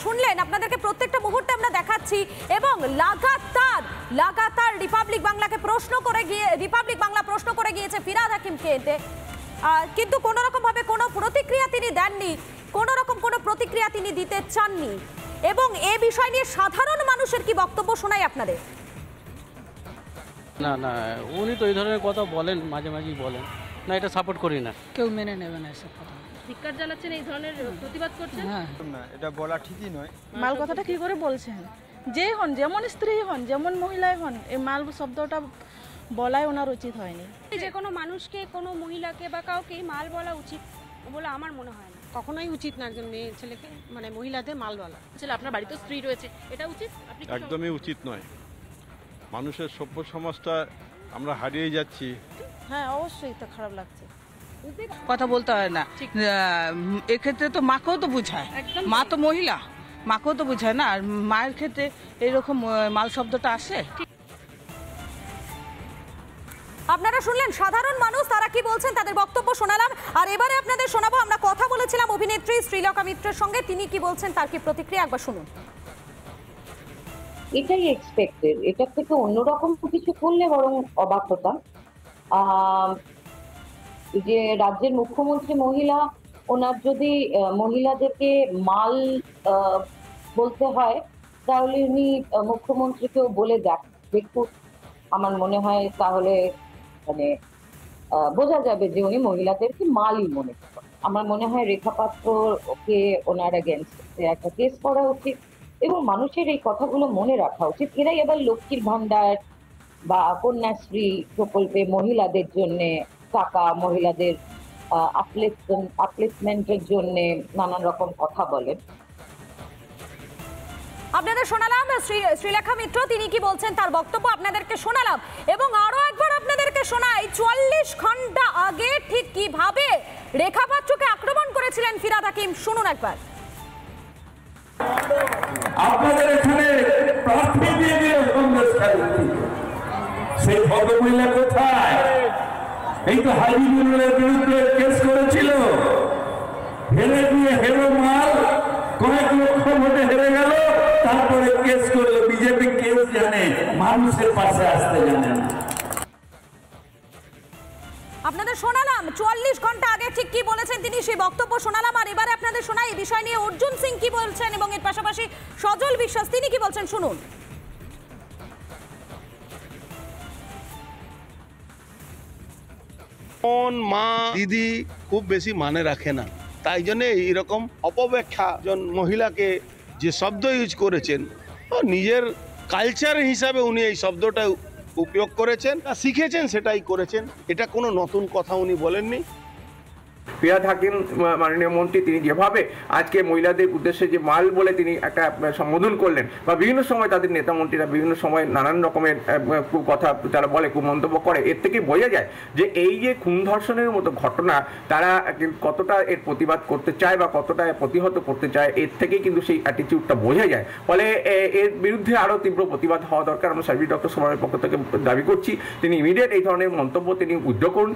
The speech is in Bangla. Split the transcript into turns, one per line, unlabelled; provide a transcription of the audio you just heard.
শুনলেন, আপনাদেরকে প্রত্যেকটা মুহূর্তে আমরা দেখাচ্ছি এবং লাগাতার রিপাবলিক বাংলাকে রিপাবলিক বাংলা প্রশ্ন করে গিয়েছে ফিরহাদ হাকিমকে, কিন্তু কোনো রকম ভাবে কোনো প্রতিক্রিয়া তিনি দেননি, কোনো রকম কোনো প্রতিক্রিয়া তিনি দিতে চাননি। এবং এই বিষয় নিয়ে সাধারণ মানুষের কি বক্তব্য শোনাই আপনাদের?
না না, উনি তো এই ধরনের কথা বলেন, মাঝে মাঝেই বলেন না, এটা সাপোর্ট করি না।
কেউ মেনে নেবে না এসব কথা।
ধিক্কার জানাচ্ছেন, এই ধরনের প্রতিবাদ করছেন?
হ্যাঁ,
না, এটা বলা ঠিকই নয়।
মাল কথাটা কি করে বলছেন? যে হন, যেমন স্ত্রী হন, যেমন মহিলাই হন, এই মাল শব্দটা বলাই ওনার উচিত হয়নি।
যে কোনো মানুষকে, কোনো মহিলাকে বা কাউকে মাল বলা উচিত বলে আমার মনে হয় না। কখনোই উচিত না একজন মেয়ে ছেলেকে, মানে মহিলাদের মাল বলা। ছেলে, আপনার বাড়িতে স্ত্রী রয়েছে, এটা উচিত?
একদমই উচিত নয়। মানুষের সভ্য সমাজটা আমরা হারিয়ে যাচ্ছি।
হ্যাঁ, অবশ্যই তো খারাপ লাগছে।
কথা বলতে হয় না, এক্ষেত্রে তো মাকেও তো বুঝায়, মা তো মহিলা, মাকেও তো বুঝায় না। আর মায়ের ক্ষেত্রে এরকম মাল শব্দটা আসে।
আপনারা শুনলেন সাধারণ মানুষ তারা কি বলছেন, তাদের বক্তব্য শোনালাম। আর এবারে আপনাদের শোনাবো, আমরা কথা বলেছিলাম অভিনেত্রী শ্রীলেখা মিত্রের সঙ্গে, তিনি কি বলছেন তার কি প্রতিক্রিয়া একবার শুনুন।
এটাই এক্সপেক্টেড, এটার থেকে অন্যরকম কিছু করলে বরং অবাক হতাম। যে রাজ্যের মুখ্যমন্ত্রী মহিলা, ওনার যদি মহিলাদেরকে মাল বলতে হয় তাহলে উনি মুখ্যমন্ত্রীকেও বলে দেখুন। আমার মনে হয় তাহলে মানে বোঝা যাবে যে উনি মহিলাদেরকে মালই মনে করেন। আমার মনে হয় রেখা পাত্রকে ওনার এগেনস্টে একটা কেস করা উচিত এবং মানুষের এই কথাগুলো মনে রাখা উচিত। এরাই আবার লক্ষ্মীর ভান্ডার বা কন্যাশ্রী প্রকল্পে মহিলাদের জন্য টাকা, মহিলাদের আপলিফমেন্টের জন্য নানান রকম কথা বলেন।
আপনাদের শোনালাম শ্রীলেখা মিত্র, তিনি কি বলছেন তার বক্তব্য আপনাদেরকে শোনালাম। এবং আরো একবার আপনাদেরকে শোনাই, ৪৪ ঘন্টা আগে ঠিক কিভাবে রেখা পাত্রকে আক্রমণ করেছিলেন ফিরহাদ হাকিম, শুনুন একবার।
আপনাদের এখানে প্রার্থী দিয়ে দিয়ে কংগ্রেস খেলছে, সেই ভদ্রমহিলা কোথায়? এই তো হাজিবুলের বিরুদ্ধে কেস করেছিল, হেরে দিয়ে হেরো মাল, কয়েক লক্ষ ভোটে হেরে গেল, তারপরে কেস করলো। বিজেপি কেস জানে, মানুষের পাশে আসতে জানে না।
আপনাদের শোনালাম ৪৪ ঘন্টা আগে ঠিক কি বলেছেন তিনি, সেই বক্তব্য শোনালাম। আর এবারে আপনাদের শোনাই এই বিষয় নিয়ে অর্জুন সিং কি বলছেন এবং এর পাশাপাশি সজল বিশ্বাস তিনি কি বলছেন, শুনুন।
মা দিদি খুব বেশি মানে রাখে না, তাই জন্য এইরকম অপব্যাখ্যা জন মহিলাকে যে শব্দ ইউজ করেছেন, নিজের কালচার হিসাবে উনি এই শব্দটা উপয়োগ করেছেন, শিখেছেন, সেটাই করেছেন। এটা কোনো নতুন কথা উনি বলেননি।
ফিরহাদ হাকিম মাননীয় মন্ত্রী, তিনি যেভাবে আজকে মহিলাদের উদ্দেশ্যে যে মাল বলে তিনি একটা সম্বোধন করলেন, বা বিভিন্ন সময় তাদের নেতা মন্ত্রীরা বিভিন্ন সময় নানান রকমের কথা তারা বলে, কুমন্তব্য করে, এর থেকে বোঝা যায় যে এই যে খুন ধর্ষণের মতো ঘটনা তারা কতটা এর প্রতিবাদ করতে চায় বা কতটা প্রতিহত করতে চায়, এর থেকেই কিন্তু সেই অ্যাটিটিউডটা বোঝা যায়। ফলে এর বিরুদ্ধে আরও তীব্র প্রতিবাদ হওয়া দরকার। আমরা সার্বিক ডক্টর সমাজের পক্ষ থেকে দাবি করছি তিনি ইমিডিয়েট এই ধরনের মন্তব্য তিনি উইথড্র করুন।